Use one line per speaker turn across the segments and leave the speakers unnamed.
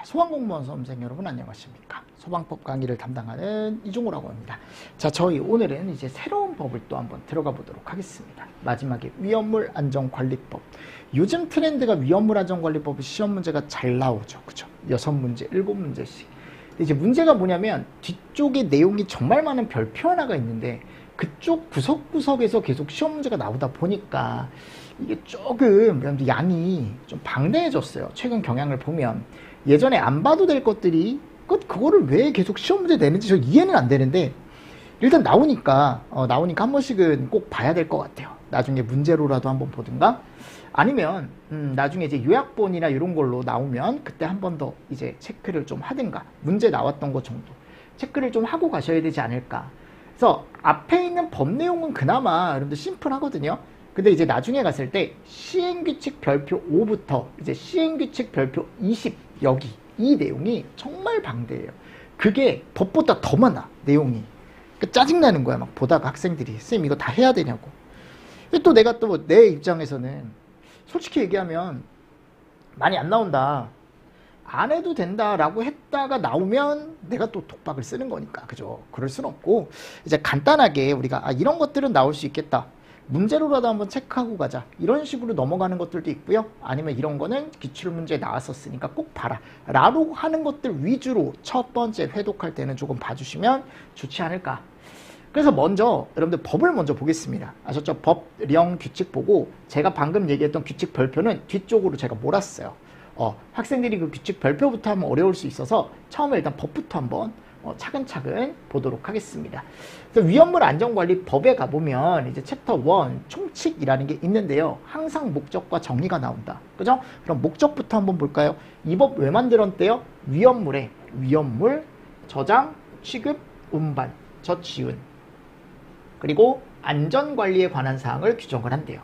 소방공무원 수험생 여러분 안녕하십니까. 소방법 강의를 담당하는 이종호라고 합니다. 자, 저희 오늘은 이제 새로운 법을 또 한번 들어가 보도록 하겠습니다. 마지막에 위험물 안전관리법. 요즘 트렌드가 위험물 안전관리법 시험 문제가 잘 나오죠. 그죠? 6문제, 7문제씩. 근데 이제 문제가 뭐냐면 뒤쪽에 내용이 정말 많은 별표 하나가 있는데 그쪽 구석구석에서 계속 시험 문제가 나오다 보니까 이게 조금 양이 좀 방대해졌어요. 최근 경향을 보면 예전에 안 봐도 될 것들이 그거를 왜 계속 시험 문제 내는지 저 이해는 안 되는데 일단 나오니까 한 번씩은 꼭 봐야 될 것 같아요. 나중에 문제로라도 한번 보든가 아니면 나중에 이제 요약본이나 이런 걸로 나오면 그때 한 번 더 이제 체크를 좀 하든가 문제 나왔던 것 정도 체크를 좀 하고 가셔야 되지 않을까. 그래서 앞에 있는 법 내용은 그나마 여러분들 심플하거든요. 근데 이제 나중에 갔을 때 시행규칙 별표 5부터 이제 시행규칙 별표 20 여기 이 내용이 정말 방대해요. 그게 법보다 더 많아 내용이. 그러니까 짜증나는 거야. 막 보다가 학생들이 선생님 이거 다 해야 되냐고. 또 내가 또 내 입장에서는 솔직히 얘기하면 많이 안 나온다 안 해도 된다라고 했다가 나오면 내가 또 독박을 쓰는 거니까 그죠. 그럴 순 없고 이제 간단하게 우리가 이런 것들은 나올 수 있겠다 문제로라도 한번 체크하고 가자 이런 식으로 넘어가는 것들도 있고요. 아니면 이런 거는 기출문제에 나왔었으니까 꼭 봐라 라고 하는 것들 위주로 첫 번째 회독할 때는 조금 봐주시면 좋지 않을까. 그래서 먼저 여러분들 법을 먼저 보겠습니다. 아셨죠? 법령 규칙 보고 제가 방금 얘기했던 규칙 별표는 뒤쪽으로 제가 몰았어요. 학생들이 그 규칙 별표부터 하면 어려울 수 있어서 처음에 일단 법부터 한번 차근차근 보도록 하겠습니다. 그래서 위험물 안전관리법에 가보면 이제 챕터 1 총칙이라는 게 있는데요. 항상 목적과 정의가 나온다. 그죠? 그럼 목적부터 한번 볼까요? 이 법 왜 만들었대요? 위험물, 저장, 취급, 운반, 저취운 그리고 안전관리에 관한 사항을 규정을 한대요.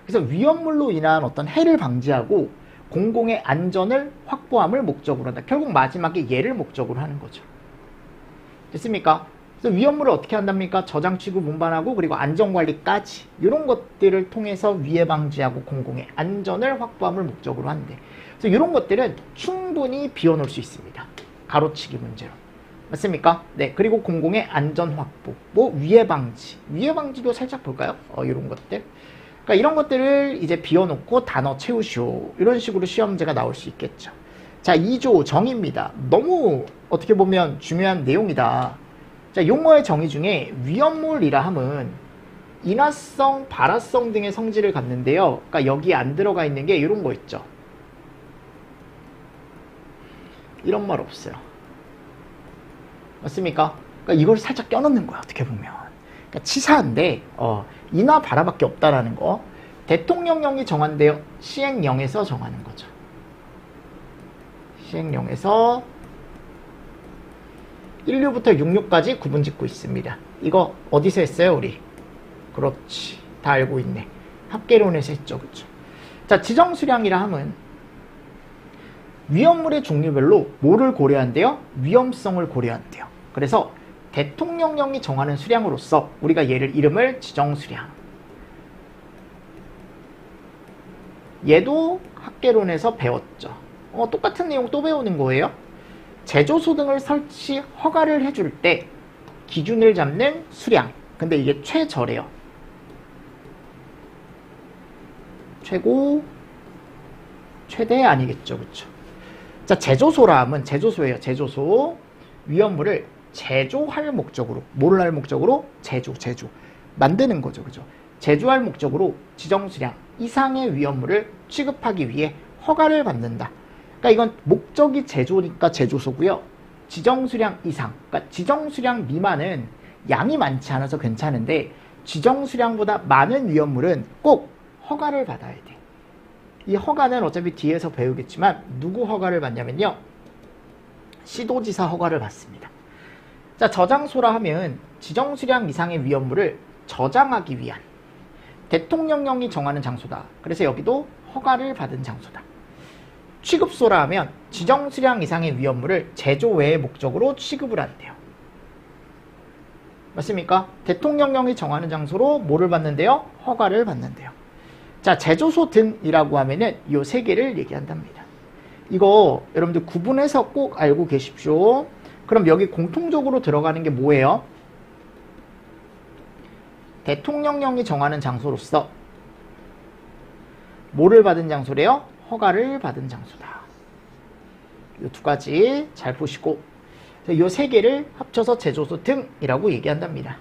그래서 위험물로 인한 어떤 해를 방지하고 공공의 안전을 확보함을 목적으로 한다. 결국 마지막에 얘를 목적으로 하는 거죠. 됐습니까? 그래서 위험물을 어떻게 한답니까? 저장, 취급, 운반하고 그리고 안전관리까지 이런 것들을 통해서 위해 방지하고 공공의 안전을 확보함을 목적으로 한대. 그래서 이런 것들은 충분히 비워놓을 수 있습니다. 가로치기 문제로. 맞습니까? 네. 그리고 공공의 안전 확보, 위해 방지도 살짝 볼까요? 이런 것들. 그러니까 이런 것들을 이제 비워놓고 단어 채우시오. 이런 식으로 시험 문제가 나올 수 있겠죠. 자, 2조 정의입니다. 너무 어떻게 보면 중요한 내용이다. 자, 용어의 정의 중에 위험물이라 함은 인화성, 발화성 등의 성질을 갖는데요. 그러니까 여기 안 들어가 있는 게 이런 거 있죠. 이런 말 없어요. 맞습니까? 그러니까 이걸 살짝 껴넣는 거야. 어떻게 보면. 그러니까 치사한데 인화 발화밖에 없다라는 거. 대통령령이 정한대요. 시행령에서 정하는 거죠. 시행령에서 1류부터 6류까지 구분 짓고 있습니다. 이거 어디서 했어요, 우리? 그렇지. 다 알고 있네. 합계론에서 했죠. 그쵸? 자, 지정수량이라 함은 위험물의 종류별로 뭐를 고려한대요? 위험성을 고려한대요. 그래서 대통령령이 정하는 수량으로서 우리가 얘를 이름을 지정수량. 얘도 학계론에서 배웠죠. 똑같은 내용 또 배우는 거예요. 제조소 등을 설치 허가를 해줄 때 기준을 잡는 수량. 근데 이게 최저래요. 최고, 최대 아니겠죠. 그쵸? 자, 제조소라 하면 제조소예요. 제조소. 위험물을 제조할 목적으로, 뭐를 할 목적으로? 제조. 만드는 거죠. 그죠? 제조할 목적으로 지정수량 이상의 위험물을 취급하기 위해 허가를 받는다. 그러니까 이건 목적이 제조니까 제조소고요. 지정수량 이상, 그러니까 지정수량 미만은 양이 많지 않아서 괜찮은데 지정수량보다 많은 위험물은 꼭 허가를 받아야 돼. 이 허가는 어차피 뒤에서 배우겠지만 누구 허가를 받냐면요. 시도지사 허가를 받습니다. 자, 저장소라 하면 지정수량 이상의 위험물을 저장하기 위한 대통령령이 정하는 장소다. 그래서 여기도 허가를 받은 장소다. 취급소라 하면 지정수량 이상의 위험물을 제조 외의 목적으로 취급을 한대요. 맞습니까? 대통령령이 정하는 장소로 뭐를 받는데요? 허가를 받는데요. 자, 제조소 등이라고 하면은 요 세 개를 얘기한답니다. 이거 여러분들 구분해서 꼭 알고 계십시오. 그럼 여기 공통적으로 들어가는 게 뭐예요? 대통령령이 정하는 장소로서 뭐를 받은 장소래요? 허가를 받은 장소다. 이 두 가지 잘 보시고 이 세 개를 합쳐서 제조소 등이라고 얘기한답니다.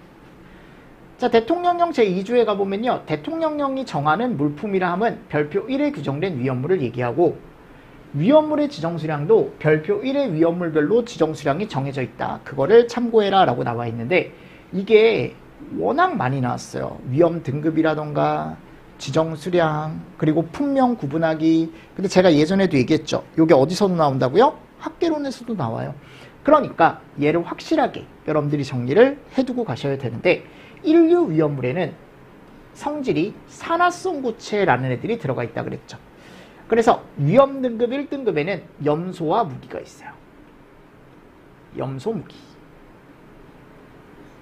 자, 대통령령 제2조에 가보면요. 대통령령이 정하는 물품이라 함은 별표 1에 규정된 위험물을 얘기하고 위험물의 지정수량도 별표 1의 위험물별로 지정수량이 정해져 있다. 그거를 참고해라 라고 나와 있는데 이게 워낙 많이 나왔어요. 위험 등급이라던가 지정수량 그리고 품명 구분하기. 근데 제가 예전에도 얘기했죠. 이게 어디서도 나온다고요? 학계론에서도 나와요. 그러니까 얘를 확실하게 여러분들이 정리를 해두고 가셔야 되는데 인류 위험물에는 성질이 산화성 고체라는 애들이 들어가 있다 그랬죠. 그래서 위험 등급 1등급에는 염소와 무기가 있어요. 염소 무기.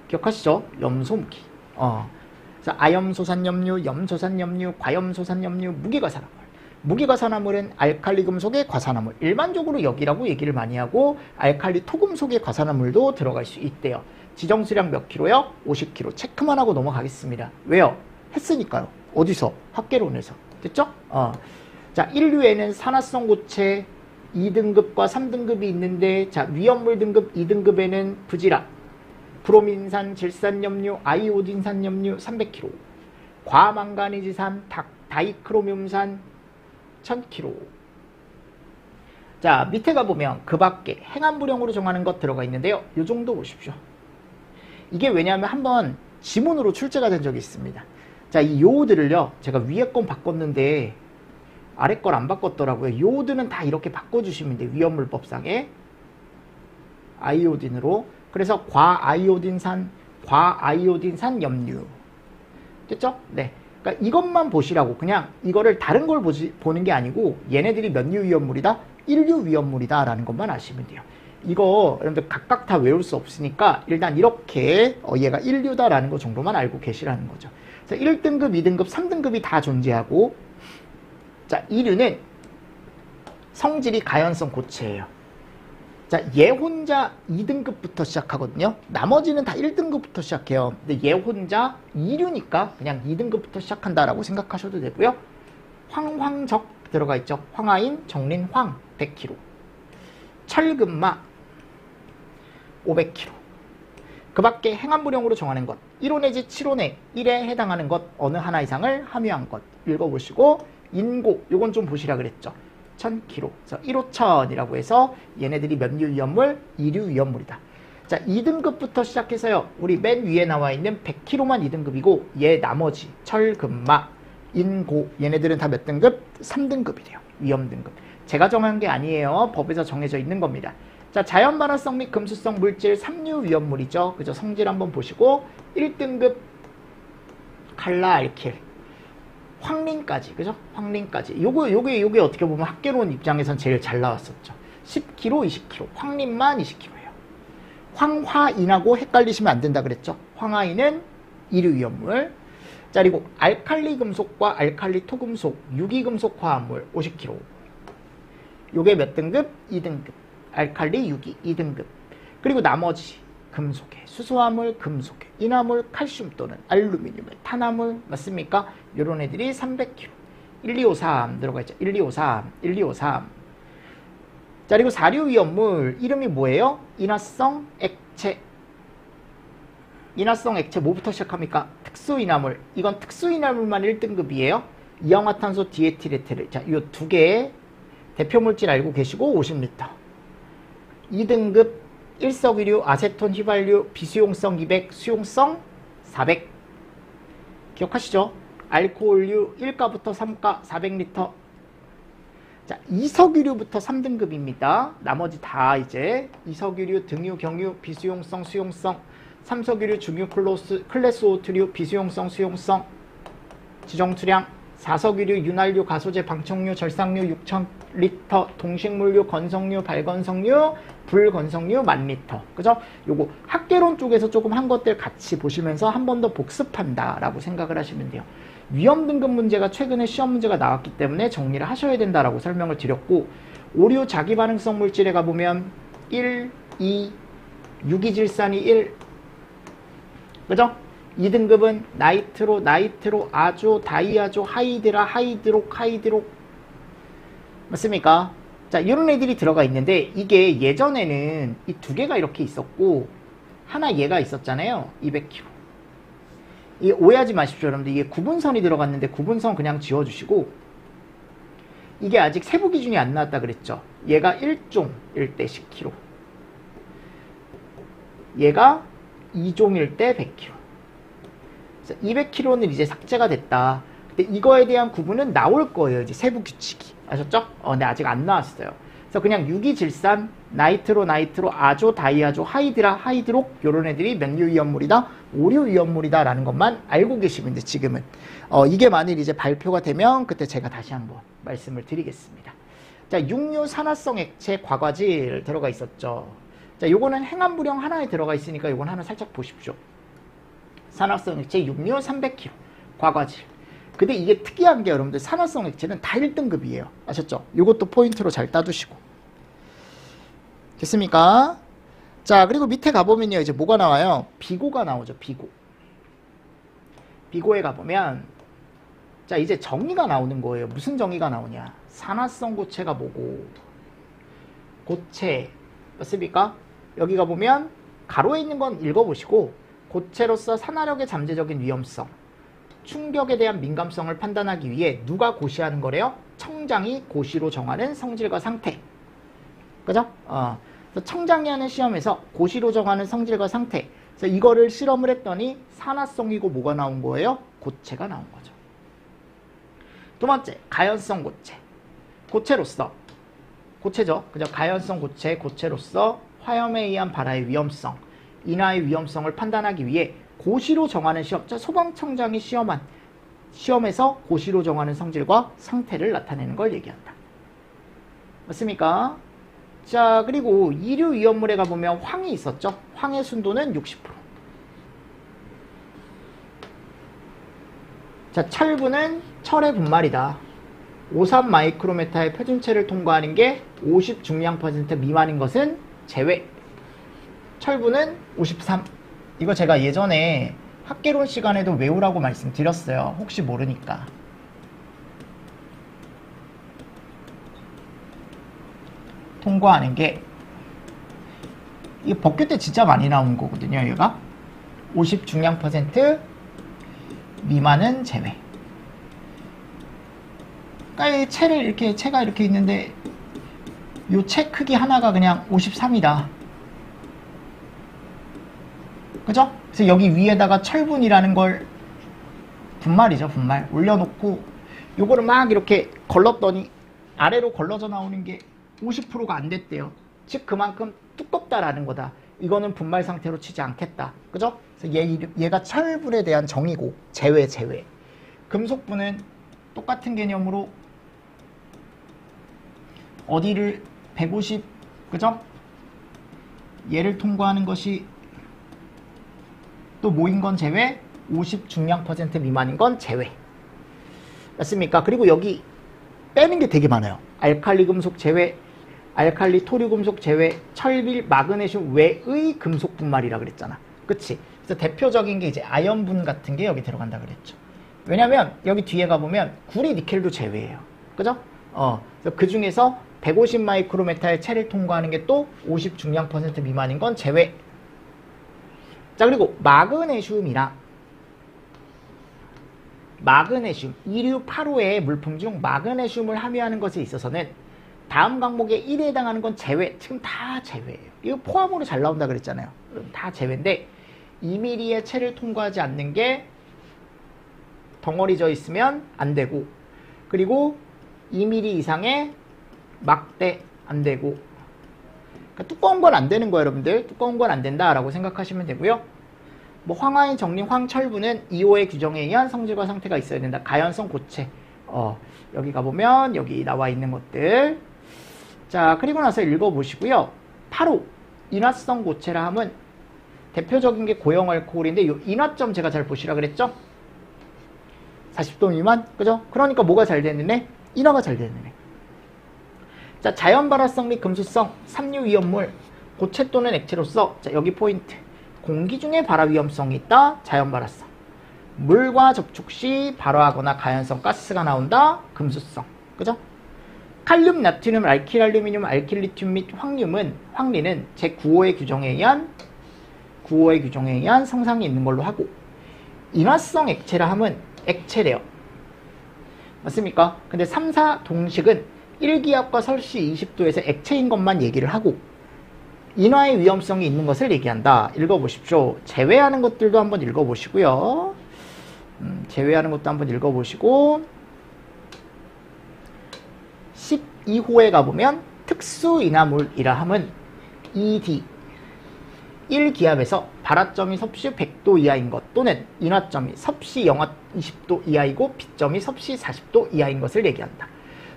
기억하시죠? 염소 무기. 그래서 아염소산염류, 염소산염류, 과염소산염류, 무기과산화물. 무기과산화물은 알칼리 금속의 과산화물. 일반적으로 여기라고 얘기를 많이 하고 알칼리 토금속의 과산화물도 들어갈 수 있대요. 지정수량 몇 킬로요? 50kg. 체크만 하고 넘어가겠습니다. 왜요? 했으니까요. 어디서? 학계론에서. 됐죠? 자, 인류에는 산화성 고체 2등급과 3등급이 있는데 자, 위험물 등급 2등급에는 부지락, 브로민산, 질산염류, 아이오딘산염류 300kg, 과망가니지산, 다이크로뮴산 1000kg. 자, 밑에 가보면 그 밖에 행안부령으로 정하는 것 들어가 있는데요. 이 정도 보십시오. 이게 왜냐하면 한번 지문으로 출제가 된 적이 있습니다. 자, 이 요오드를요, 제가 위에 건 바꿨는데 아래 걸 안 바꿨더라고요. 요오드는 다 이렇게 바꿔주시면 돼요. 위험물법상에. 아이오딘으로. 그래서 과아이오딘산 염류. 됐죠? 네. 그러니까 이것만 보시라고. 그냥 이거를 다른 걸 보는 게 아니고 얘네들이 몇 류 위험물이다? 1류 위험물이다 라는 것만 아시면 돼요. 이거 여러분들 각각 다 외울 수 없으니까 일단 이렇게 얘가 1류다 라는 거 정도만 알고 계시라는 거죠. 그래서 1등급, 2등급, 3등급이 다 존재하고 자, 2류는 성질이 가연성 고체예요. 자, 얘 혼자 2등급부터 시작하거든요. 나머지는 다 1등급부터 시작해요. 근데 얘 혼자 2류니까 그냥 2등급부터 시작한다라고 생각하셔도 되고요. 황황적 들어가 있죠. 황화인, 정린, 황 100kg. 철금마 500kg. 그 밖에 행안부령으로 정하는 것 1호 내지 7호내 1에 해당하는 것 어느 하나 이상을 함유한 것 읽어보시고 인고 요건 좀 보시라 그랬죠. 1000kg. 그래서 1호천이라고 해서 얘네들이 몇 류 위험물? 2류 위험물이다. 자, 2등급부터 시작해서요. 우리 맨 위에 나와 있는 100kg만 2등급이고 얘 나머지 철금마, 인고 얘네들은 다 몇 등급? 3등급이래요. 위험 등급. 제가 정한 게 아니에요. 법에서 정해져 있는 겁니다. 자, 자연 발화성 및 금수성 물질 3류 위험물이죠. 그죠? 성질 한번 보시고 1등급 칼라 알킬. 황린까지, 그죠? 황린까지. 요게 어떻게 보면 학계론 입장에선 제일 잘 나왔었죠. 10kg, 20kg. 황린만 20kg예요. 황화인하고 헷갈리시면 안 된다 그랬죠? 황화인은 1류 위험물. 자, 그리고 알칼리 금속과 알칼리 토금속, 유기금속 화합물 50kg. 요게 몇 등급? 2등급. 알칼리, 유기 2등급. 그리고 나머지 금속에, 수소화물, 금속에, 인화물, 칼슘 또는 알루미늄에, 탄화물 맞습니까? 요런 애들이 300kg. 1253 들어가 있죠. 1253. 자, 그리고 4류 위험물 이름이 뭐예요? 인화성 액체. 인화성 액체 뭐부터 시작합니까? 특수인화물. 이건 특수인화물만 1등급이에요. 이氧화탄소 디에틸에틸. 자, 요 두 개의 대표물질 알고 계시고 50L. 2등급 1석유류, 아세톤, 휘발유, 비수용성 200, 수용성 400. 기억하시죠? 알코올류 1가부터 3가 400L. 자, 이석유류부터 3등급입니다. 나머지 다 이제 이석유류, 등유, 경유, 비수용성, 수용성, 3석유류, 중유, 클래스 O2류, 비수용성, 수용성, 지정수량, 4석유류, 윤활유, 가소제, 방청유, 절상유 6000L, 동식물유, 건성유, 발건성유, 불건성유 10,000L. 그죠? 요거 학계론 쪽에서 조금 한 것들 같이 보시면서 한 번 더 복습한다 라고 생각을 하시면 돼요. 위험 등급 문제가 최근에 시험 문제가 나왔기 때문에 정리를 하셔야 된다라고 설명을 드렸고, 오류 자기반응성 물질에 가보면 1, 2, 유기질산이 1, 그죠? 2등급은 나이트로, 아조, 다이아조, 하이드라, 하이드록 맞습니까? 자, 이런 애들이 들어가 있는데 이게 예전에는 이 두 개가 이렇게 있었고 하나 얘가 있었잖아요. 200kg. 이게 오해하지 마십시오, 여러분들. 이게 구분선이 들어갔는데 구분선 그냥 지워주시고, 이게 아직 세부 기준이 안 나왔다 그랬죠. 얘가 1종일 때 10kg, 얘가 2종일 때 100kg. 200kg는 이제 삭제가 됐다. 근데 이거에 대한 구분은 나올 거예요. 이제 세부 규칙이. 아셨죠? 근데 아직 안 나왔어요. 그래서 그냥 유기질산, 나이트로, 아조, 다이아조, 하이드라, 하이드록 요런 애들이 면류 위험물이다, 오류 위험물이다 라는 것만 알고 계시면 돼. 지금은 이게 만일 이제 발표가 되면 그때 제가 다시 한번 말씀을 드리겠습니다. 자, 육류 산화성 액체 과과질 들어가 있었죠. 자, 요거는 행안부령 하나에 들어가 있으니까 요건 하나 살짝 보십시오. 산화성 액체 육류 300kg 과과질. 근데 이게 특이한 게 여러분들 산화성 액체는 다 1등급이에요. 아셨죠? 요것도 포인트로 잘 따두시고. 됐습니까? 자, 그리고 밑에 가보면요. 이제 뭐가 나와요? 비고가 나오죠. 비고. 비고에 가보면 자, 이제 정의가 나오는 거예요. 무슨 정의가 나오냐? 산화성 고체가 뭐고, 고체 맞습니까? 여기 가보면 가로에 있는 건 읽어보시고, 고체로서 산화력의 잠재적인 위험성, 충격에 대한 민감성을 판단하기 위해 누가 고시하는 거래요? 청장이 고시로 정하는 성질과 상태. 그죠? 청장이 하는 시험에서 고시로 정하는 성질과 상태. 그래서 이거를 실험을 했더니 산화성이고 뭐가 나온 거예요? 고체가 나온 거죠. 두 번째, 가연성 고체. 고체로서, 고체죠. 그죠? 가연성 고체, 고체로서 화염에 의한 발화의 위험성, 인화의 위험성을 판단하기 위해 고시로 정하는 시험, 소방청장이 시험에서 고시로 정하는 성질과 상태를 나타내는 걸 얘기한다. 맞습니까? 자, 그리고 이류 위험물에 가보면 황이 있었죠. 황의 순도는 60%. 자, 철분은 철의 분말이다. 53 마이크로메타의 표준체를 통과하는 게 50 중량 % 미만인 것은 제외. 철분은 53. 이거 제가 예전에 학개론 시간에도 외우라고 말씀드렸어요. 혹시 모르니까. 통과하는 게, 이 법규 때 진짜 많이 나온 거거든요. 얘가 50 중량 % 미만은 제외. 그러니까 체가 이렇게 있는데 요 체 크기 하나가 그냥 53이다. 그죠? 그래서 여기 위에다가 철분이라는 걸, 분말이죠, 분말 올려놓고 요거를 막 이렇게 걸렀더니 아래로 걸러져 나오는 게 50%가 안 됐대요. 즉 그만큼 두껍다라는 거다. 이거는 분말 상태로 치지 않겠다. 그죠? 그래서 얘가 철분에 대한 정의고, 제외. 금속분은 똑같은 개념으로 어디를 150, 그죠? 얘를 통과하는 것이 또 뭐인 건 제외, 50 중량 % 미만인 건 제외. 맞습니까? 그리고 여기 빼는 게 되게 많아요. 알칼리 금속 제외, 알칼리 토류 금속 제외, 철빌, 마그네슘 외의 금속 분말이라 그랬잖아. 그치? 그래서 대표적인 게 이제 아연분 같은 게 여기 들어간다 그랬죠. 왜냐면 여기 뒤에 가보면 구리, 니켈도 제외예요. 그죠? 그래서 그 중에서 150 마이크로메타의 체를 통과하는 게 또 50 중량 % 미만인 건 제외. 자, 그리고 마그네슘이랑 마그네슘, 2류 8호의 물품 중 마그네슘을 함유하는 것에 있어서는 다음 항목의 1에 해당하는 건 제외. 지금 다 제외예요. 이거 포함으로 잘 나온다 그랬잖아요. 다 제외인데 2mm의 체를 통과하지 않는 게 덩어리져 있으면 안 되고, 그리고 2mm 이상의 막대 안 되고, 그러니까 두꺼운 건 안 되는 거예요, 여러분들. 두꺼운 건 안 된다라고 생각하시면 되고요. 뭐 황화인 정림, 황철분은 2호의 규정에 의한 성질과 상태가 있어야 된다. 가연성 고체. 여기 가보면 여기 나와 있는 것들. 자, 그리고 나서 읽어보시고요. 8호 인화성 고체라 함은 대표적인 게 고형 알코올인데, 이 인화점 제가 잘 보시라 그랬죠? 40도 미만, 그죠? 그러니까 뭐가 잘 되는 애? 인화가 잘 되는 애. 자, 자연 발화성 및 금수성 삼류 위험물 고체 또는 액체로서 자, 여기 포인트. 공기 중에 발화 위험성이 있다. 자연 발화성. 물과 접촉 시 발화하거나 가연성 가스가 나온다. 금수성. 그죠? 칼륨, 나트륨, 알킬, 알루미늄, 알킬, 리튬 및 황리는 제9호의 규정에 의한 성상이 있는 걸로 하고 인화성 액체라 함은 액체래요. 맞습니까? 근데 3, 4 동식은 1기압과 설시 20도에서 액체인 것만 얘기를 하고 인화의 위험성이 있는 것을 얘기한다. 읽어보십시오. 제외하는 것들도 한번 읽어보시고요. 제외하는 것도 한번 읽어보시고 12호에 가보면 특수인화물이라 함은 ED 1기압에서 발화점이 섭씨 100도 이하인 것 또는 인화점이 섭씨 영하 20도 이하이고 B점이 섭씨 40도 이하인 것을 얘기한다.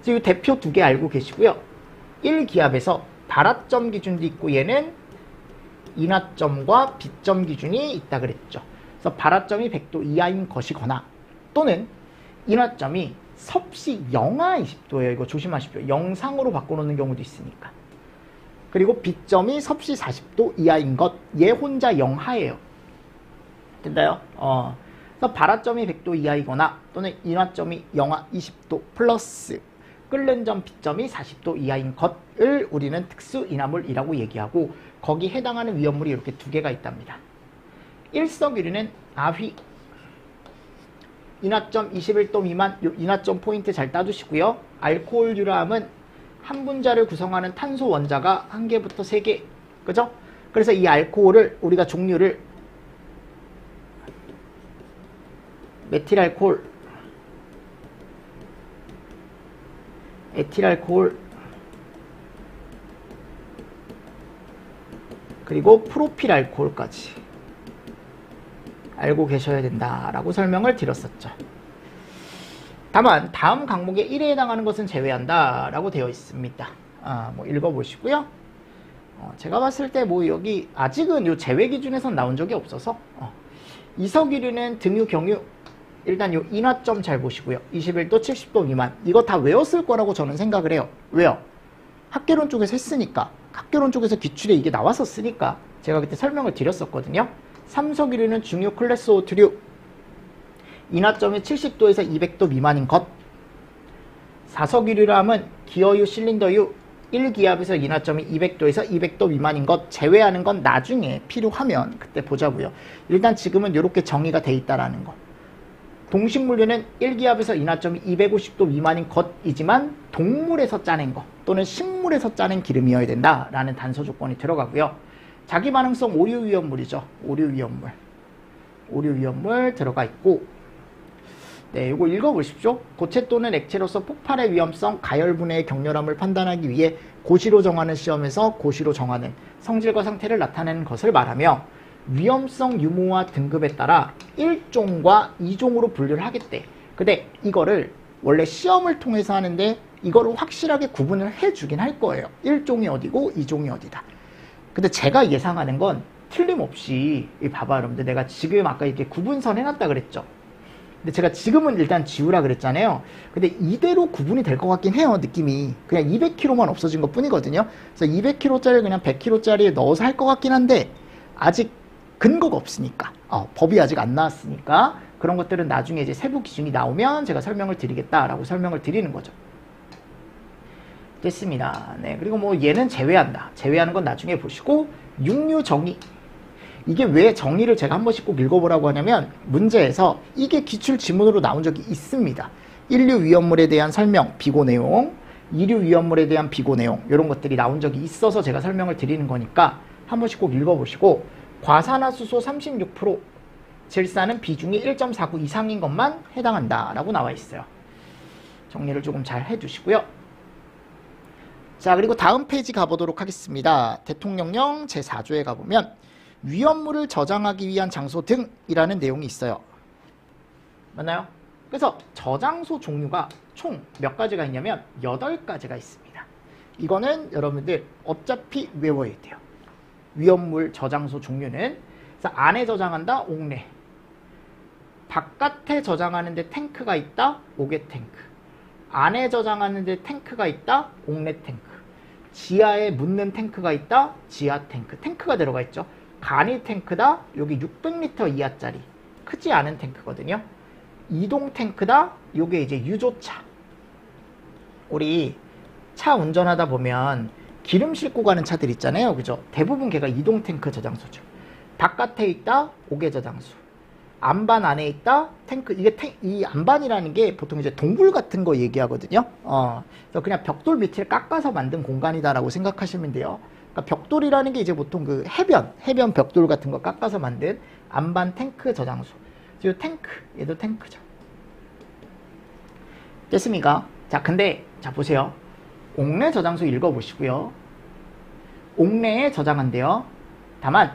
그래서 이 대표 두 개 알고 계시고요. 1기압에서 발화점 기준도 있고 얘는 인화점과 B점 기준이 있다 그랬죠. 그래서 발화점이 100도 이하인 것이거나 또는 인화점이 섭씨 영하 20도예요. 이거 조심하십시오. 영상으로 바꿔놓는 경우도 있으니까. 그리고 B점이 섭씨 40도 이하인 것. 얘 혼자 영하예요. 된다요? 그래서 발화점이 100도 이하이거나 또는 인화점이 영하 20도 플러스 끓는 점 B점이 40도 이하인 것을 우리는 특수인화물이라고 얘기하고 거기 해당하는 위험물이 이렇게 두 개가 있답니다. 일석유류는 아휘 인화점 21도 미만 요 인화점 포인트 잘 따두시고요. 알코올 유라함은 한 분자를 구성하는 탄소 원자가 1개부터 3개. 그죠? 그래서 이 알코올을 우리가 종류를 메틸알코올, 에틸알코올, 그리고 프로필알코올까지 알고 계셔야 된다라고 설명을 드렸었죠. 다만 다음 항목의 1에 해당하는 것은 제외한다 라고 되어 있습니다. 뭐 읽어보시고요. 제가 봤을 때 뭐 여기 아직은 요 제외 기준에선 나온 적이 없어서 이석유류는 등유, 경유 일단 요 인화점 잘 보시고요. 21도, 70도 미만 이거 다 외웠을 거라고 저는 생각을 해요. 왜요? 학개론 쪽에서 했으니까 학개론 쪽에서 기출에 이게 나왔었으니까 제가 그때 설명을 드렸었거든요. 삼석유류는 중유 클래스 O2류 인화점이 70도에서 200도 미만인 것. 사석유류함은 기어유, 실린더유 1기압에서 인화점이 200도에서 200도 미만인 것 제외하는 건 나중에 필요하면 그때 보자고요. 일단 지금은 이렇게 정의가 돼 있다라는 거. 동식물류는 1기압에서 인화점이 250도 미만인 것이지만 동물에서 짜낸 것 또는 식물에서 짜낸 기름이어야 된다라는 단서 조건이 들어가고요. 자기반응성 오류위험물이죠. 오류위험물 들어가 있고 네, 이거 읽어보십시오. 고체 또는 액체로서 폭발의 위험성, 가열분해의 격렬함을 판단하기 위해 고시로 정하는 시험에서 고시로 정하는 성질과 상태를 나타내는 것을 말하며 위험성 유무와 등급에 따라 1종과 2종으로 분류를 하겠대. 근데 이거를 원래 시험을 통해서 하는데 이거를 확실하게 구분을 해주긴 할 거예요. 1종이 어디고 2종이 어디다. 근데 제가 예상하는 건 틀림없이 봐봐 여러분들 내가 지금 아까 이렇게 구분선 해놨다 그랬죠. 근데 제가 지금은 일단 지우라 그랬잖아요. 근데 이대로 구분이 될 것 같긴 해요. 느낌이 그냥 200kg만 없어진 것 뿐이거든요. 그래서 200kg짜리 그냥 100kg짜리에 넣어서 할 것 같긴 한데 아직 근거가 없으니까 법이 아직 안 나왔으니까 그런 것들은 나중에 이제 세부 기준이 나오면 제가 설명을 드리겠다라고 설명을 드리는 거죠. 됐습니다. 네, 그리고 뭐 얘는 제외한다. 제외하는 건 나중에 보시고 육류 정의. 이게 왜 정의를 제가 한 번씩 꼭 읽어보라고 하냐면 문제에서 이게 기출 지문으로 나온 적이 있습니다. 1류 위험물에 대한 설명, 비고 내용, 2류 위험물에 대한 비고 내용 이런 것들이 나온 적이 있어서 제가 설명을 드리는 거니까 한 번씩 꼭 읽어보시고 과산화수소 36%, 질산은 비중이 1.49 이상인 것만 해당한다라고 나와 있어요. 정리를 조금 잘 해주시고요. 자, 그리고 다음 페이지 가보도록 하겠습니다. 대통령령 제4조에 가보면 위험물을 저장하기 위한 장소 등이라는 내용이 있어요. 맞나요? 그래서 저장소 종류가 총 몇 가지가 있냐면 8가지가 있습니다. 이거는 여러분들 어차피 외워야 돼요. 위험물 저장소 종류는 그래서 안에 저장한다 옥내, 바깥에 저장하는데 탱크가 있다 옥외 탱크, 안에 저장하는데 탱크가 있다 옥내 탱크, 지하에 묻는 탱크가 있다. 지하 탱크. 탱크가 들어가 있죠. 간이 탱크다. 여기 600리터 이하짜리. 크지 않은 탱크거든요. 이동 탱크다. 요게 이제 유조차. 우리 차 운전하다 보면 기름 싣고 가는 차들 있잖아요. 그죠? 대부분 걔가 이동 탱크 저장소죠. 바깥에 있다. 옥외 저장소. 안반 안에 있다. 탱크. 이 안반이라는 게 보통 이제 동굴 같은 거 얘기하거든요. 그래서 그냥 벽돌 밑을 깎아서 만든 공간이다라고 생각하시면 돼요. 그러니까 벽돌이라는 게 이제 보통 그 해변 벽돌 같은 거 깎아서 만든 안반 탱크 저장소. 이 탱크, 얘도 탱크죠. 됐습니까? 자, 근데 자 보세요. 옥내 저장소 읽어보시고요. 옥내에 저장한대요. 다만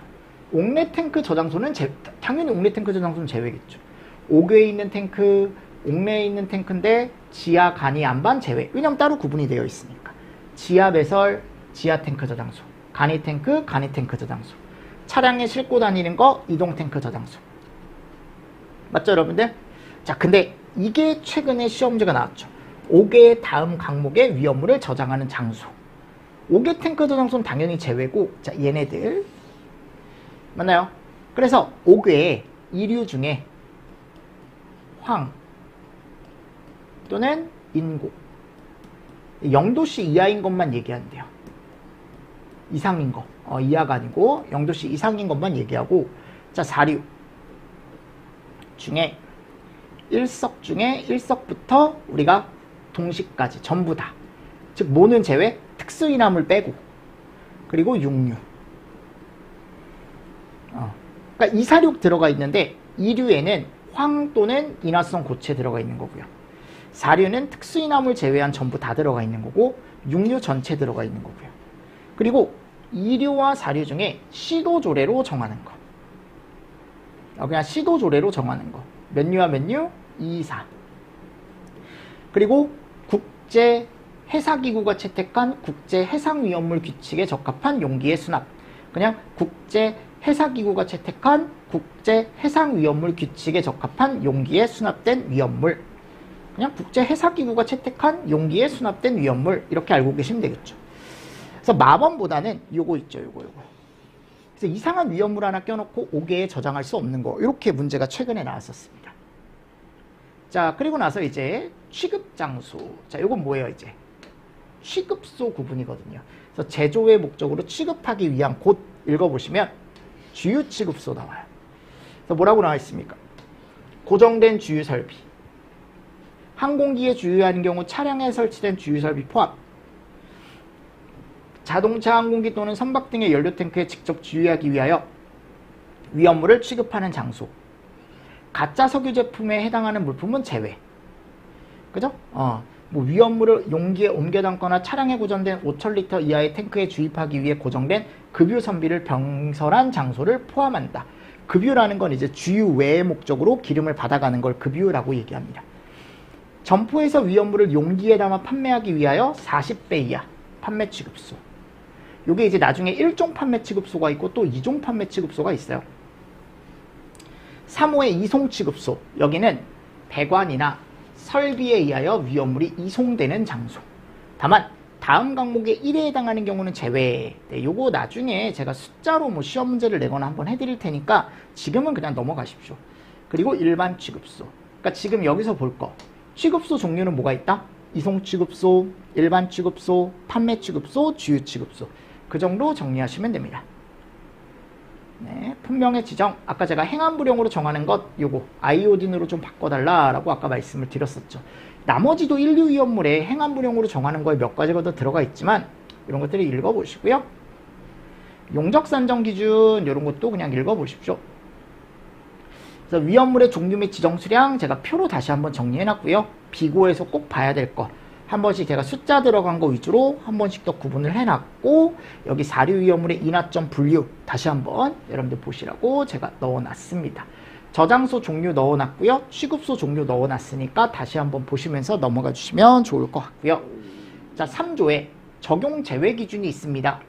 옥내 탱크 저장소는 당연히 옥내 탱크 저장소는 제외겠죠. 옥외에 있는 탱크, 옥내에 있는 탱크인데 지하, 간이, 안반 제외. 왜냐면 따로 구분이 되어 있으니까. 지하 배설, 지하 탱크 저장소. 간이 탱크, 간이 탱크 저장소. 차량에 싣고 다니는 거, 이동 탱크 저장소. 맞죠, 여러분들? 자, 근데 이게 최근에 시험지가 나왔죠. 옥외의 다음 항목에 위험물을 저장하는 장소. 옥외 탱크 저장소는 당연히 제외고, 자, 얘네들. 맞나요? 그래서 옥외에 이류 중에 황 또는 인고 0도씨 이하인 것만 얘기한대요. 이상인 거. 이하가 아니고 0도씨 이상인 것만 얘기하고, 자, 사류 중에 일석 중에 일석부터 우리가 동식까지 전부 다. 즉 모는 제외, 특수이남을 빼고, 그리고 육류. 그러니까 이사륙 들어가 있는데 이류에는 황 또는 인화성 고체 들어가 있는 거고요. 사류는 특수이남을 제외한 전부 다 들어가 있는 거고, 육류 전체 들어가 있는 거고요. 그리고 이류와 사류 중에 시도조례로 정하는 거. 그냥 시도조례로 정하는 거. 몇 류와 몇 류? 2, 4. 그리고 국제해사기구가 채택한 국제해상위험물 규칙에 적합한 용기의 수납. 그냥 국제해사기구가 채택한 국제해상위험물 규칙에 적합한 용기에 수납된 위험물. 그냥 국제해사기구가 채택한 용기에 수납된 위험물. 이렇게 알고 계시면 되겠죠. 그래서 마번보다는 요거 있죠. 요거. 그래서 이상한 위험물 하나 껴놓고 옥외에 저장할 수 없는 거. 이렇게 문제가 최근에 나왔었습니다. 자, 그리고 나서 이제 취급장소. 자, 요건 뭐예요, 이제? 취급소 구분이거든요. 그래서 제조의 목적으로 취급하기 위한 곳 읽어보시면 주유 취급소 나와요. 그래서 뭐라고 나와 있습니까? 고정된 주유 설비. 항공기에 주유하는 경우 차량에 설치된 주유 설비 포함. 자동차, 항공기 또는 선박 등의 연료 탱크에 직접 주유하기 위하여 위험물을 취급하는 장소. 가짜 석유 제품에 해당하는 물품은 제외. 그죠? 뭐 위험물을 용기에 옮겨 담거나 차량에 고정된 5,000리터 이하의 탱크에 주입하기 위해 고정된 급유 선비를 병설한 장소를 포함한다. 급유라는 건 이제 주유 외의 목적으로 기름을 받아가는 걸 급유라고 얘기합니다. 점포에서 위험물을 용기에 담아 판매하기 위하여 40배 이하 판매 취급소. 요게 이제 나중에 1종 판매 취급소가 있고 또 2종 판매 취급소가 있어요. 3호의 이송 취급소. 여기는 배관이나 설비에 의하여 위험물이 이송되는 장소. 다만 다음 항목의 1에 해당하는 경우는 제외. 네, 요거 나중에 제가 숫자로 뭐 시험 문제를 내거나 한번 해드릴 테니까 지금은 그냥 넘어가십시오. 그리고 일반 취급소. 그러니까 지금 여기서 볼 거. 취급소 종류는 뭐가 있다? 이송 취급소, 일반 취급소, 판매 취급소, 주유 취급소. 그 정도 정리하시면 됩니다. 네, 품명의 지정. 아까 제가 행안부령으로 정하는 것 요거 아이오딘으로 좀 바꿔달라라고 아까 말씀을 드렸었죠. 나머지도 인류 위험물에 행안부령으로 정하는 거에 몇 가지가 더 들어가 있지만 이런 것들을 읽어보시고요. 용적 산정 기준 이런 것도 그냥 읽어보십시오. 그래서 위험물의 종류 및 지정 수량 제가 표로 다시 한번 정리해놨고요. 비고에서 꼭 봐야 될 거 한 번씩 제가 숫자 들어간 거 위주로 한 번씩 더 구분을 해놨고, 여기 사류 위험물의 인하점 분류 다시 한번 여러분들 보시라고 제가 넣어놨습니다. 저장소 종류 넣어놨고요. 취급소 종류 넣어놨으니까 다시 한번 보시면서 넘어가 주시면 좋을 것 같고요. 자, 3조에 적용 제외 기준이 있습니다.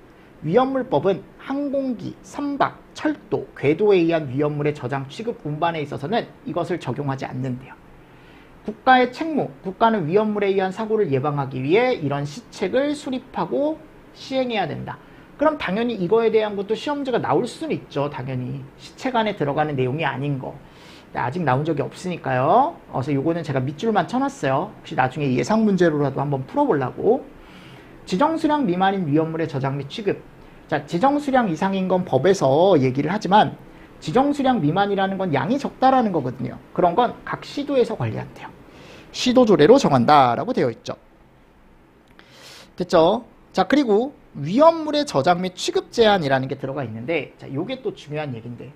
위험물법은 항공기, 선박, 철도, 궤도에 의한 위험물의 저장, 취급, 운반에 있어서는 이것을 적용하지 않는데요. 국가의 책무, 국가는 위험물에 의한 사고를 예방하기 위해 이런 시책을 수립하고 시행해야 된다. 그럼 당연히 이거에 대한 것도 시험지가 나올 수는 있죠. 당연히 시책안에 들어가는 내용이 아닌 거. 아직 나온 적이 없으니까요. 그래서 요거는 제가 밑줄만 쳐놨어요. 혹시 나중에 예상 문제로라도 한번 풀어보려고. 지정수량 미만인 위험물의 저장 및 취급. 자, 지정수량 이상인 건 법에서 얘기를 하지만 지정수량 미만이라는 건 양이 적다라는 거거든요. 그런 건 각 시도에서 관리한대요. 시도 조례로 정한다라고 되어 있죠. 됐죠? 자, 그리고 위험물의 저장 및 취급 제한이라는 게 들어가 있는데, 자, 요게 또 중요한 얘기인데,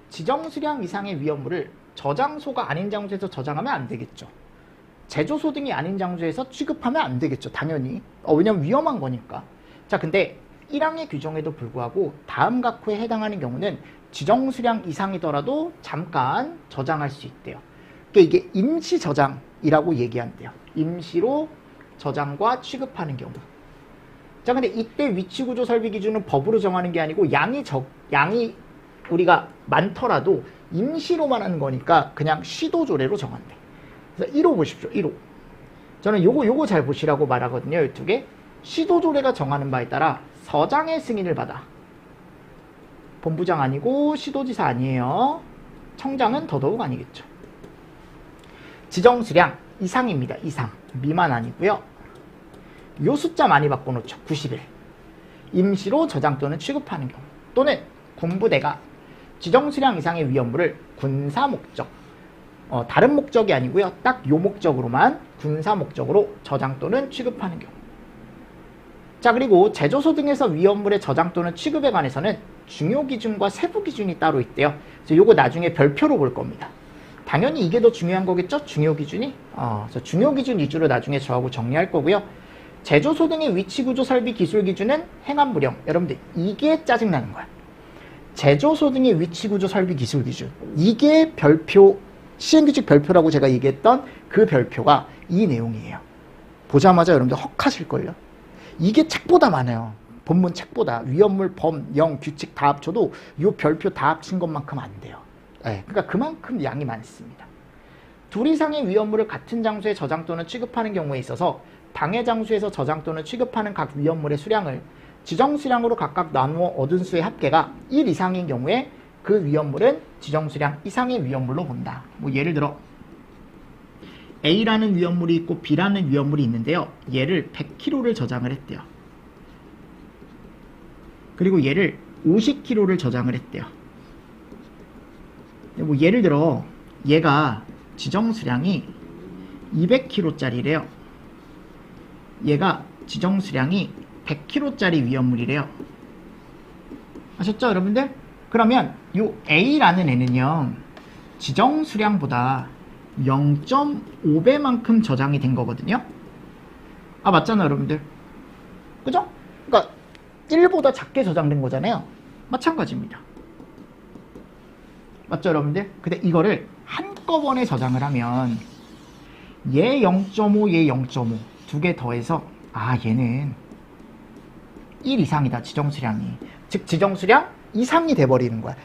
지정수량 이상의 위험물을 저장소가 아닌 장소에서 저장하면 안 되겠죠. 제조소 등이 아닌 장소에서 취급하면 안 되겠죠. 당연히. 왜냐면 위험한 거니까. 자, 근데 1항의 규정에도 불구하고 다음 각호에 해당하는 경우는 지정수량 이상이더라도 잠깐 저장할 수 있대요. 그러니까 이게 임시 저장이라고 얘기한대요. 임시로 저장과 취급하는 경우. 자, 근데 이때 위치구조 설비 기준은 법으로 정하는 게 아니고 양이 우리가 많더라도 임시로만 하는 거니까 그냥 시도조례로 정한대. 그래서 1호 보십시오. 1호. 저는 요거 잘 보시라고 말하거든요. 이 두 개. 시도조례가 정하는 바에 따라 서장의 승인을 받아. 본부장 아니고 시도지사 아니에요. 청장은 더더욱 아니겠죠. 지정수량 이상입니다. 이상. 미만 아니고요. 요 숫자 많이 바꿔놓죠. 90일. 임시로 저장 또는 취급하는 경우. 또는 군부대가 지정수량 이상의 위험물을 군사 목적, 다른 목적이 아니고요. 딱 요 목적으로만 군사 목적으로 저장 또는 취급하는 경우. 자, 그리고 제조소 등에서 위험물의 저장 또는 취급에 관해서는 중요 기준과 세부 기준이 따로 있대요. 그래서 요거 나중에 별표로 볼 겁니다. 당연히 이게 더 중요한 거겠죠? 중요 기준이? 그래서 중요 기준 위주로 나중에 저하고 정리할 거고요. 제조소 등의 위치구조 설비 기술 기준은 행안부령. 여러분들 이게 짜증나는 거야. 제조소 등의 위치구조 설비 기술 기준. 이게 별표, 시행규칙 별표라고 제가 얘기했던 그 별표가 이 내용이에요. 보자마자 여러분들 헉하실걸요. 이게 책보다 많아요. 본문 책보다. 위험물, 범, 영, 규칙 다 합쳐도 이 별표 다 합친 것만큼 안 돼요. 네, 그러니까 그만큼 양이 많습니다. 둘 이상의 위험물을 같은 장소에 저장 또는 취급하는 경우에 있어서 당해 장소에서 저장 또는 취급하는 각 위험물의 수량을 지정 수량으로 각각 나누어 얻은 수의 합계가 1 이상인 경우에 그 위험물은 지정 수량 이상의 위험물로 본다. 뭐 예를 들어 A라는 위험물이 있고 B라는 위험물이 있는데요. 얘를 100kg를 저장을 했대요. 그리고 얘를 50kg를 저장을 했대요. 뭐 예를 들어 얘가 지정 수량이 200kg짜리래요. 얘가 지정 수량이 100kg짜리 위험물이래요. 아셨죠, 여러분들? 그러면 이 A라는 애는요, 지정 수량보다 0.5배만큼 저장이 된 거거든요. 아, 맞잖아요, 여러분들. 그죠? 그러니까 1보다 작게 저장된 거잖아요. 마찬가지입니다. 맞죠, 여러분들? 근데 이거를 한꺼번에 저장을 하면 얘 0.5, 얘 0.5 두 개 더해서 얘는 1 이상이다, 지정수량이. 즉 지정수량 이상이 돼버리는 거야.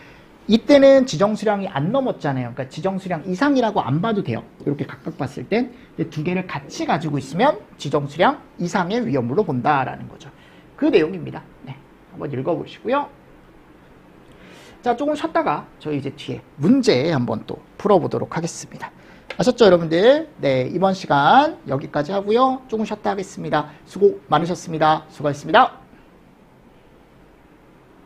이때는 지정수량이 안 넘었잖아요. 그러니까 지정수량 이상이라고 안 봐도 돼요. 이렇게 각각 봤을 땐 두 개를 같이 가지고 있으면 지정수량 이상의 위험물로 본다라는 거죠. 그 내용입니다. 네, 한번 읽어보시고요. 자, 조금 쉬었다가 저희 이제 뒤에 문제 한번 또 풀어보도록 하겠습니다. 아셨죠, 여러분들? 네, 이번 시간 여기까지 하고요. 조금 쉬었다 하겠습니다. 수고 많으셨습니다. 수고하셨습니다.